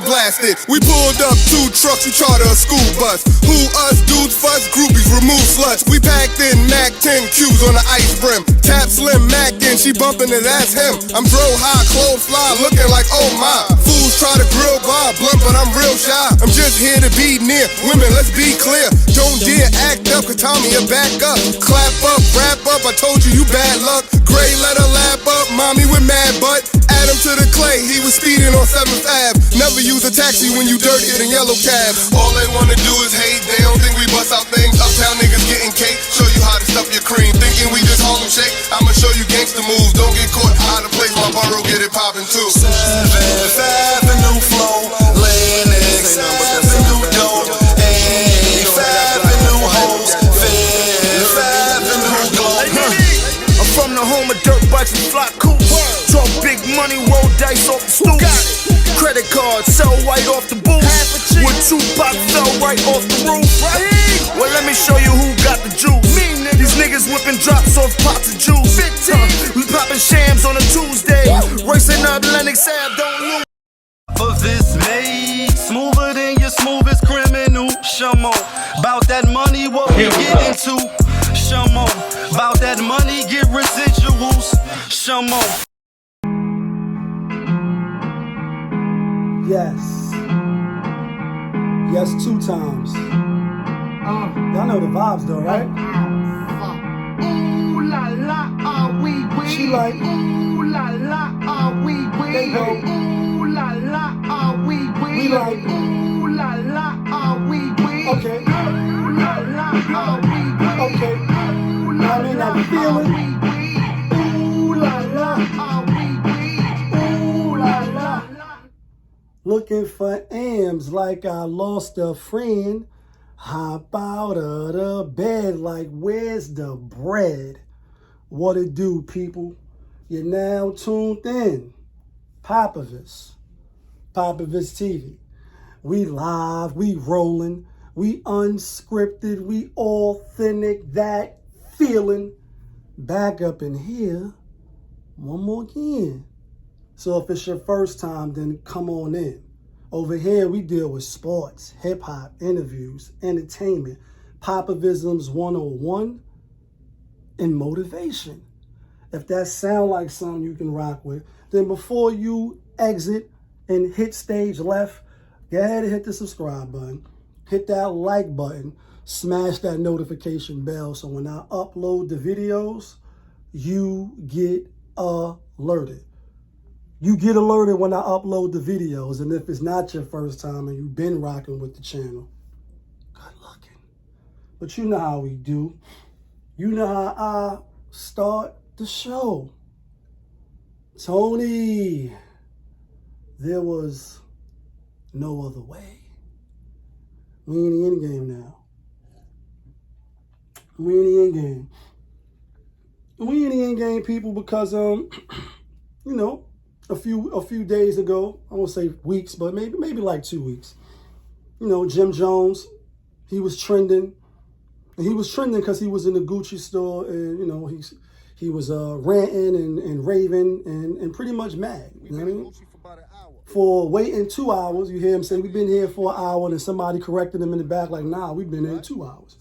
blasted. We pulled up 2 trucks, we charter a school bus. Who, us, dudes, fuss, groupies, remove sluts. We packed in Mac 10 cubes on the ice brim. Tap Slim Mac in, she bumping it, that's him. I'm dro high, clothes fly, looking like oh my. Fools try to grill bar blunt, but I'm real shy. I'm just here to be near women, let's be clear. Don't dare act up, cause Tommy will back up. Clap up, wrap up, I told you, you bad luck. Gray letter lap up, mommy with mad butt. Add him to the clay, he was speeding on 7th Ave. Never use a taxi when you dirty in yellow cabs. All they wanna do is hate, they don't think we bust out things. Uptown niggas getting cake, show you how to stuff your cream. Thinking we just Harlem shake, I'ma show you gangster moves. Don't get caught out of place, my borough get it poppin' too. 7th Avenue flow, Lennox Avenue dope, 8th Avenue hoes, 5th Avenue glow. I'm from the home of dirt bikes and fly coops. Talk big money, roll dice off the stoops. Credit card, sell white off the booth. With Tupac fell right off the roof. Well, let me show you who got the juice. These niggas whipping drops off pots of juice. We popping shams on a Tuesday. Racing up Lennox Ave, don't lose. For this made smoother than your smoothest criminal. Shamo, bout that money, what we get into. Shamo, bout that money, get residuals. Shamo. Yes. Yes, 2 times. Y'all know the vibes though, right? Ooh la la, are we weak? She like, ooh la la, are we weak? They go, ooh la la, are we weak? We like, ooh la la, are we weak? Okay. Ooh la la, are we weak? Okay. Ooh la I mean, la, I'm feeling. are we weak? Ooh la la, are we weak? Ooh la la. Looking for M's like I lost a friend. Hop out of the bed like where's the bread? What it do, people? You're now tuned in. POPAVIST. POPAVIST TV. We live, we rolling, we unscripted, we authentic, that feeling. Back up in here one more again. So if it's your first time, then come on in. Over here, we deal with sports, hip-hop, interviews, entertainment, Popavisms 101, and motivation. If that sound like something you can rock with, then before you exit and hit stage left, go ahead and hit the subscribe button, hit that like button, smash that notification bell so when I upload the videos, you get alerted. You get alerted when I upload the videos, and if it's not your first time and you've been rocking with the channel, good looking. But you know how we do. You know how I start the show. Tony, there was no other way. We in the end game now. We in the end game. We in the end game, people, because you know, a few days ago, I won't say weeks, but maybe like 2 weeks. You know, JimJoneS, he was trending. And he was trending because he was in the GuccI store, and you know, he was ranting and raving and pretty much mad. You know what I mean? For waiting 2 hours, you hear him say, we've been here for an hour, and somebody corrected him in the back, like, nah, we've been here 2 hours.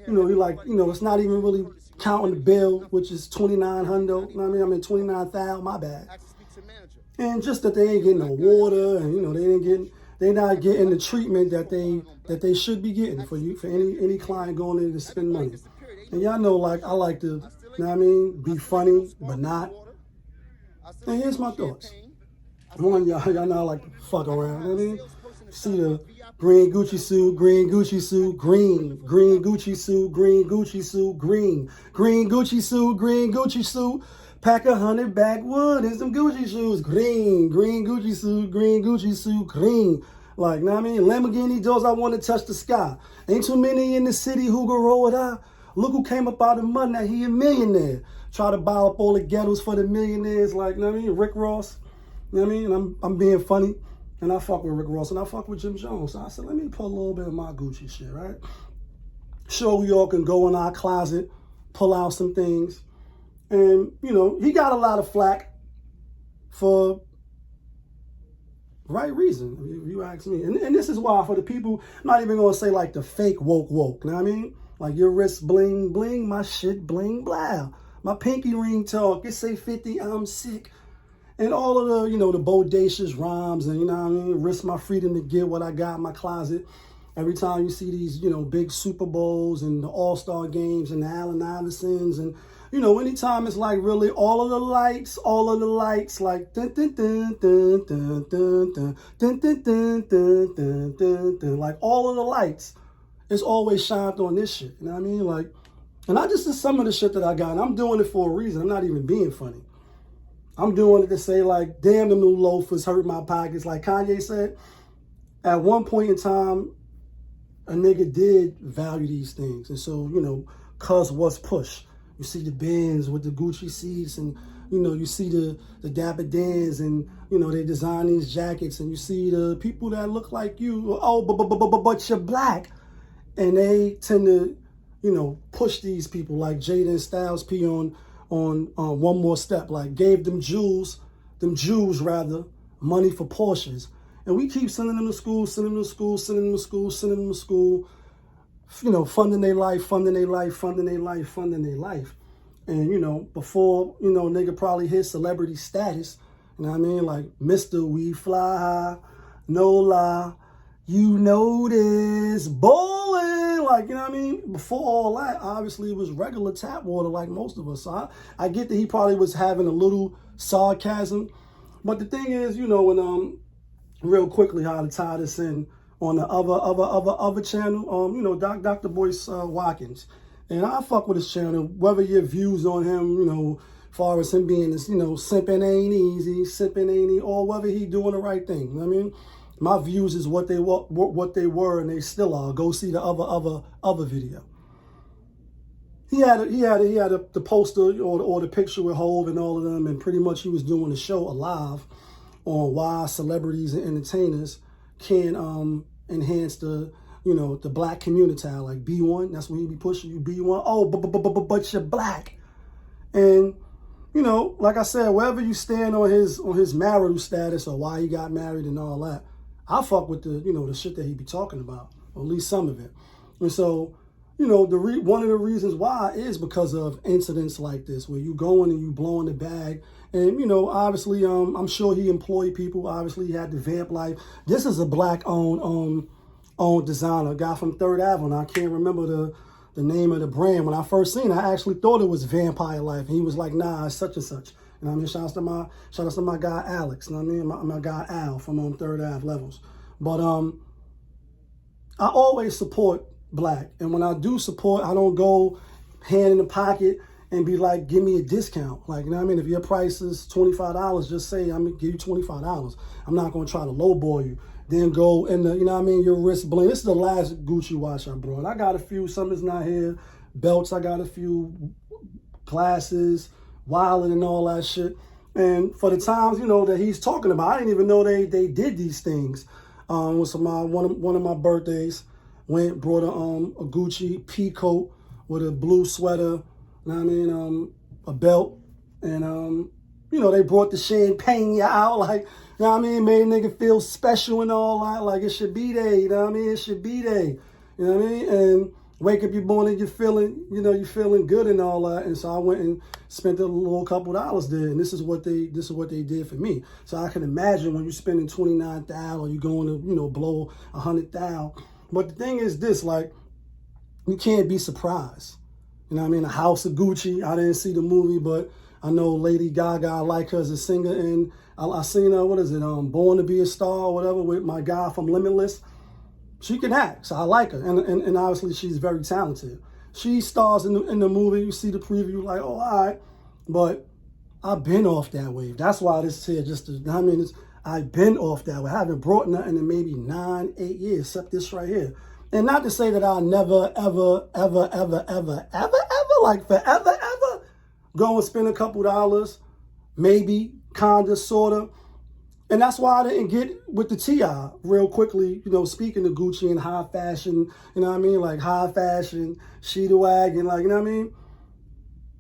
You know, he like, you know, it's not even really counting the bill, which is $2,900. You know what I mean? I mean, 29,000, my bad. And just that they ain't getting no water, and you know, they're not getting the treatment that they should be getting for any client going in to spend money. And y'all know, like, I like to, you know what I mean, be funny, but not. And here's my thoughts. One, y'all know I like to fuck around. You know what I mean? See the green Gucci suit, green Gucci suit, green Gucci suit, green Gucci suit, green Gucci suit, green Gucci suit. Pack 100 backwood and some Gucci shoes, green Gucci suit, green Gucci suit, green. Like, know what I mean? Lamborghini doors, I want to touch the sky. Ain't too many in the city who can roll it out. Look who came up out of mud, now he a millionaire. Try to buy up all the ghettos for the millionaires, like, know what I mean? Rick Ross, you know what I mean? And I'm being funny, and I fuck with Rick Ross, and I fuck with JimJoneS. So I said, let me put a little bit of my Gucci shit, right? Sure, we all can go in our closet, pull out some things. And, you know, he got a lot of flack for Right reason, if you ask me. And this is why, for the people, I'm not even going to say like the fake woke, you know what I mean? Like your wrist bling, bling, my shit bling, blah. My pinky ring talk, it say 50, I'm sick. And all of the, you know, the bodacious rhymes and, you know what I mean, risk my freedom to get what I got in my closet. Every time you see these, you know, big Super Bowls and the All-Star games and the Allen Iversons and, you know, anytime it's like really all of the lights, like dun dun dun dun dun dun dun dun dun dun dun dun dun dun, like all of the lights, it's always shined on this shit. You know what I mean? Like, and I just did some of the shit that I got, and I'm doing it for a reason. I'm not even being funny. I'm doing it to say like, damn, the new loafers hurt my pockets. Like Kanye said, at one point in time, a nigga did value these things. And so, you know, cuz what's push. You see the Benz with the GuccI seats and, you know, you see the Dapper Dans and, you know, they design these jackets and you see the people that look like you. Oh, but you're black. And they tend to, you know, push these people like Jaden Styles P on one more step. Like gave them Jews rather, money for Porsches. And we keep sending them to school, sending them to school, sending them to school, sending them to school. You know, funding their life, funding their life, funding their life, funding their life. And, you know, before, you know, nigga probably hit celebrity status, you know what I mean? Like, Mr. We Fly High, no lie, you know this, bowling, like, you know what I mean? Before all that, obviously, it was regular tap water like most of us. So I get that he probably was having a little sarcasm. But the thing is, you know, when, real quickly, how to tie this in, on the other channel, you know, Dr. Boyce Watkins. And I fuck with his channel, whether your views on him, you know, as far as him being this, you know, simping ain't easy, sipping ain't easy, or whether he doing the right thing. You know what I mean? My views is what they were and they still are. Go see the other video. He had the poster or the picture with Hov and all of them, and pretty much he was doing a show live on why celebrities and entertainers can enhance the, you know, the black community. Like B1, that's when he be pushing you, B1. Oh, but you're black. And, you know, like I said, wherever you stand on his marital status or why he got married and all that, I fuck with the, you know, the shit that he be talking about, or at least some of it. And so, you know, one of the reasons why is because of incidents like this, where you going and you blowing the bag. And, you know, obviously, I'm sure he employed people. Obviously, he had the Vamp Life. This is a black-owned designer, a guy from 3rd Avenue. I can't remember the name of the brand. When I first seen it, I actually thought it was Vampire Life. And he was like, nah, it's such and such. You know what I mean? Shout out to my guy, Alex. You know what I mean? My guy, Al, from 3rd Ave Levels. But I always support black. And when I do support, I don't go hand in the pocket and be like, give me a discount. Like, you know what I mean? If your price is $25, just say, I'm going to give you $25. I'm not going to try to lowball you. Then go in the, you know what I mean, your wrist bling. This is the last GuccI watch I brought. I got a few, some is not here. Belts, I got a few. Glasses, wallet and all that shit. And for the times, you know, that he's talking about, I didn't even know they did these things. Was one of my birthdays. Brought a GuccI pea coat with a blue sweater, you know what I mean, a belt, and you know, they brought the champagne out, like, you know what I mean, made a nigga feel special and all that, like it should be there, you know what I mean, it should be there, you know what I mean, and wake up your morning, you're feeling good and all that, and so I went and spent a little couple dollars there, and this is what they did for me. So I can imagine when you're spending $29,000 or you're going to, you know, blow $100,000. But the thing is this, like, you can't be surprised. You know what I mean? A House of GuccI. I didn't see the movie, but I know Lady Gaga, I like her as a singer. And I seen her, what is it, Born to Be a Star or whatever, with my guy from Limitless. She can act, so I like her. And obviously she's very talented. She stars in the movie. You see the preview, like, oh, all right. But I've been off that wave. That's why this here I've been off that way. I haven't brought nothing in maybe 9, 8 years, except this right here. And not to say that I'll never, ever, like forever, ever go and spend a couple dollars, maybe, kinda, sorta. And that's why I didn't get with the T.I. real quickly, you know, speaking of GuccI and high fashion, you know what I mean? Like high fashion, sheet wagon, like, you know what I mean?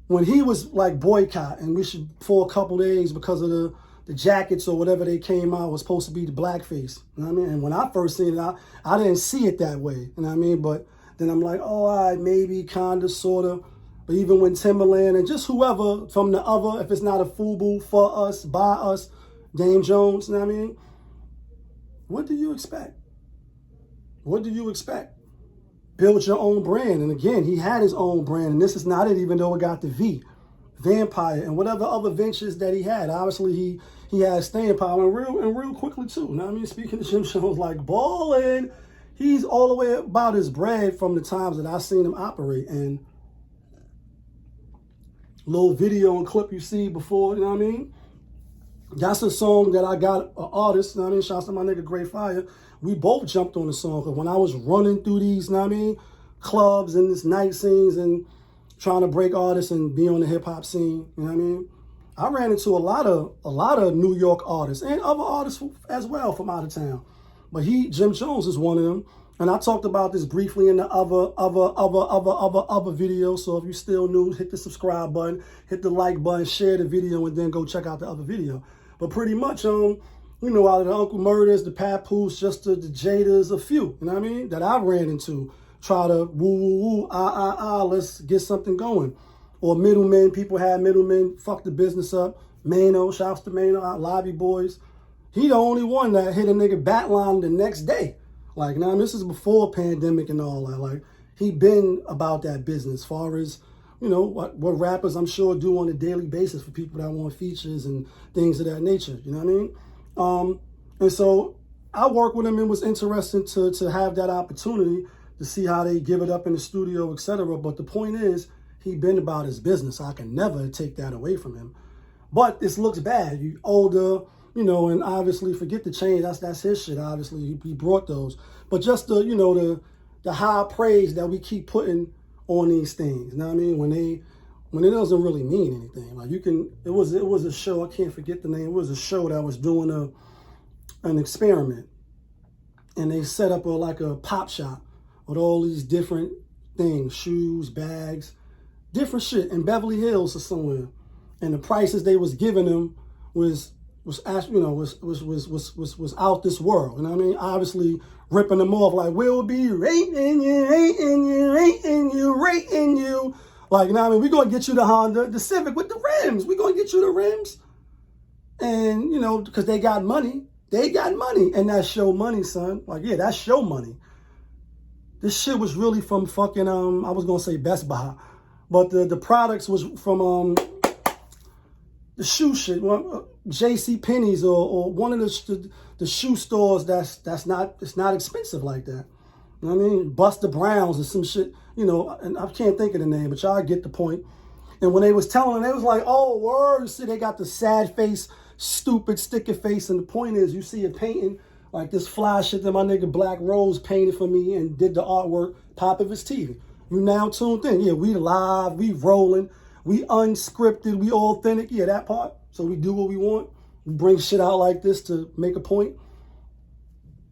When he was like boycott and we should for a couple days because of the jackets or whatever they came out was supposed to be the blackface. You know what I mean? And when I first seen it, I didn't see it that way. You know what I mean? But then I'm like, oh, all right, maybe, kind of, sort of. But even when Timberland and just whoever from the other, if it's not a FUBU, for us, by us, JimJoneS, you know what I mean? What do you expect? What do you expect? Build your own brand. And again, he had his own brand. And this is not it, even though it got the V. Vampire and whatever other ventures that he had. Obviously, he had staying power and real quickly too. You know what I mean? Speaking of JimJoneS, like BaLLin, he's all the way about his bread from the times that I seen him operate. And little video and clip you see before, you know what I mean? That's a song that I got an artist, you know what I mean? Shouts to my nigga Great Fire. We both jumped on the song because when I was running through these, you know what I mean, clubs and this night scenes and trying to break artists and be on the hip hop scene, you know what I mean? I ran into a lot of New York artists and other artists as well from out of town. But JimJoneS is one of them. And I talked about this briefly in the other video. So if you're still new, hit the subscribe button, hit the like button, share the video, and then go check out the other video. But pretty much, you know, out of the Uncle Murders, the Papoose, just the Jadas, a few, you know what I mean, that I ran into. Try to woo, let's get something going. Or middlemen, people had middlemen, fuck the business up. Mano, shouts to Mano, Lobby Boys. He the only one that hit a nigga BaLLin the next day. Like, now this is before pandemic and all that. Like, he been about that business as far as, you know, what rappers I'm sure do on a daily basis for people that want features and things of that nature. You know what I mean? And so I worked with him. It was interesting to have that opportunity to see how they give it up in the studio, etc. But the point is, he been about his business. I can never take that away from him. But this looks bad. You older, you know, and obviously forget the change. That's his shit. Obviously, he brought those. But just the, you know, the high praise that we keep putting on these things. You know what I mean? When it doesn't really mean anything. Like it was a show. I can't forget the name. It was a show that was doing an experiment, and they set up like a pop shop with all these different things, shoes, bags, different shit in Beverly Hills or somewhere. And the prices they was giving them was out this world. You know what I mean? Obviously ripping them off like, we'll be rating you. Like, you know what I mean? We're going to get you the Honda, the Civic with the rims. We're going to get you the rims. And, you know, because they got money. They got money. And that's show money, son. Like, yeah, that's show money. This shit was really from fucking, I was going to say Best Buy. But the products was from the shoe shit. J.C. Penney's or one of the shoe stores it's not expensive like that. You know what I mean? Buster Brown's or some shit, you know, and I can't think of the name, but y'all get the point. And when they was telling them, they was like, oh, word, you see, they got the sad face, stupid sticker face. And the point is, you see a painting like this fly shit that my nigga Black Rose painted for me and did the artwork, POPAVIST TV. You now tuned in. Yeah, we live, we rolling, we unscripted, we authentic. Yeah, that part. So we do what we want. We bring shit out like this to make a point.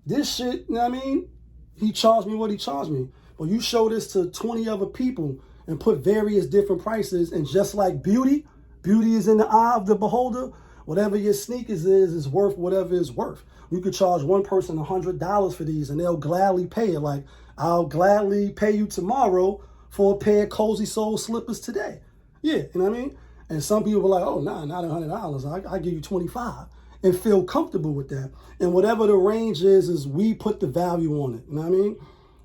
This shit, you know what I mean? He charged me what he charged me. But you show this to 20 other people and put various different prices, and just like beauty is in the eye of the beholder. Whatever your sneakers is worth whatever it's worth. You could charge one person $100 for these and they'll gladly pay it. Like, I'll gladly pay you tomorrow for a pair of Cozy Soul slippers today. Yeah, you know what I mean? And some people are like, oh, nah, not $100. I give you $25 and feel comfortable with that. And whatever the range is we put the value on it. You know what I mean?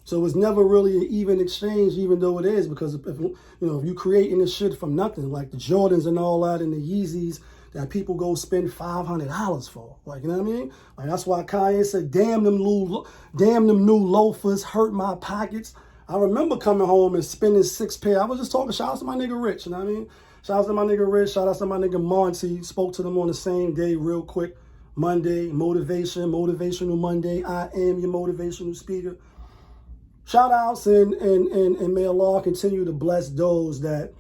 So it's never really an even exchange, even though it is, because if you creating this shit from nothing, like the Jordans and all that and the Yeezys that people go spend $500 for. Like, you know what I mean? Like, that's why Kanye said, damn them new loafers hurt my pockets. I remember coming home and spending 6 pair. I was just talking, shout out to my nigga Rich, you know what I mean? Shout out to my nigga Rich, shout out to my nigga Monty. Spoke to them on the same day real quick. Monday, motivational Monday. I am your motivational speaker. Shout outs and may Allah continue to bless those that,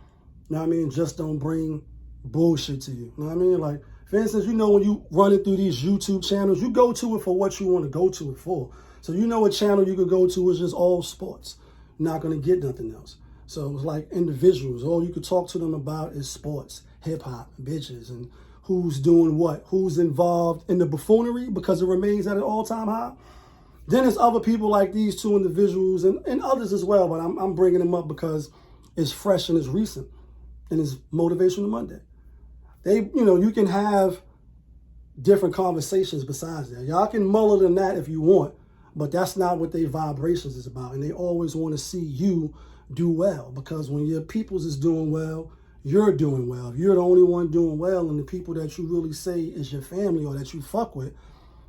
you know what I mean, just don't bring bullshit to you. You know what I mean? Like, for instance, you know, when you running through these YouTube channels, you go to it for what you want to go to it for. So you know a channel you could go to is just all sports. You're not going to get nothing else. So it's like individuals. All you could talk to them about is sports, hip hop, bitches, and who's doing what, who's involved in the buffoonery because it remains at an all-time high. Then there's other people like these two individuals and others as well, but I'm bringing them up because it's fresh and it's recent and it's Motivational Monday. You can have different conversations besides that. Y'all can muller than that if you want, but that's not what their vibrations is about. And they always want to see you do well, because when your peoples is doing well, you're doing well. If you're the only one doing well and the people that you really say is your family or that you fuck with,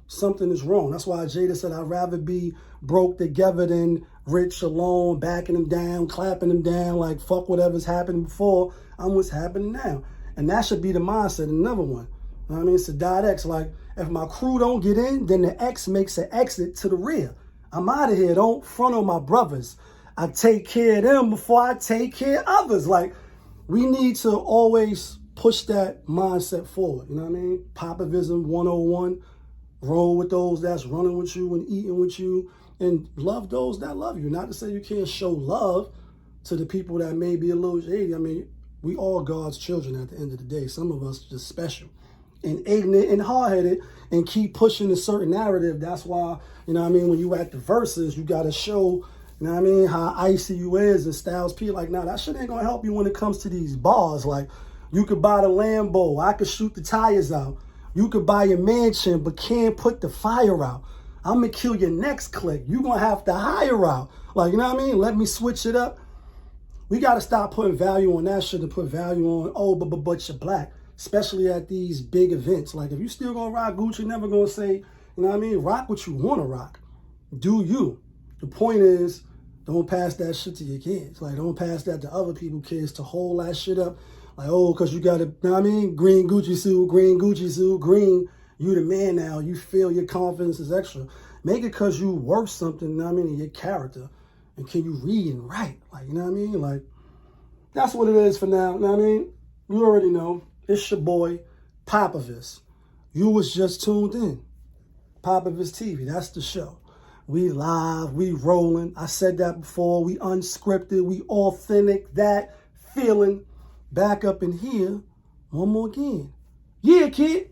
something is wrong. That's why Jada said, I'd rather be broke together than rich alone, backing them down, clapping them down, like fuck whatever's happened before, I'm what's happening now. And that should be the mindset. Another one. You know what I mean? It's a dot X. Like, if my crew don't get in, then the X makes an exit to the rear. I'm out of here. Don't front on my brothers. I take care of them before I take care of others. Like, we need to always push that mindset forward. You know what I mean? Popavism 101. Roll with those that's running with you and eating with you, and love those that love you. Not to say you can't show love to the people that may be a little shady. I mean, we all God's children at the end of the day. Some of us just special and ignorant and hard-headed and keep pushing a certain narrative. That's why, you know what I mean, when you at the verses, you got to show, you know what I mean, how icy you is and Styles P. Like, nah, that shit ain't going to help you when it comes to these bars. Like, you could buy the Lambo. I could shoot the tires out. You could buy a mansion, but can't put the fire out. I'm going to kill your next click. You're going to have to hire out. Like, you know what I mean? Let me switch it up. We got to stop putting value on that shit and put value on, oh, but you're black. Especially at these big events. Like, if you still going to rock Gucci, never going to say, you know what I mean? Rock what you want to rock. Do you. The point is, don't pass that shit to your kids. Like, don't pass that to other people's kids to hold that shit up. Like, oh, because you got to, you know what I mean? Green Gucci suit, green. You the man now. You feel your confidence is extra. Make it because you worth something, you know what I mean, in your character. And can you read and write? Like, you know what I mean? Like, that's what it is for now. You know what I mean? You already know. It's your boy, POPAVIST. You was just tuned in. POPAVIST TV, that's the show. We live, we rolling. I said that before. We unscripted, we authentic, that feeling. Back up in here, one more again. Yeah, kid.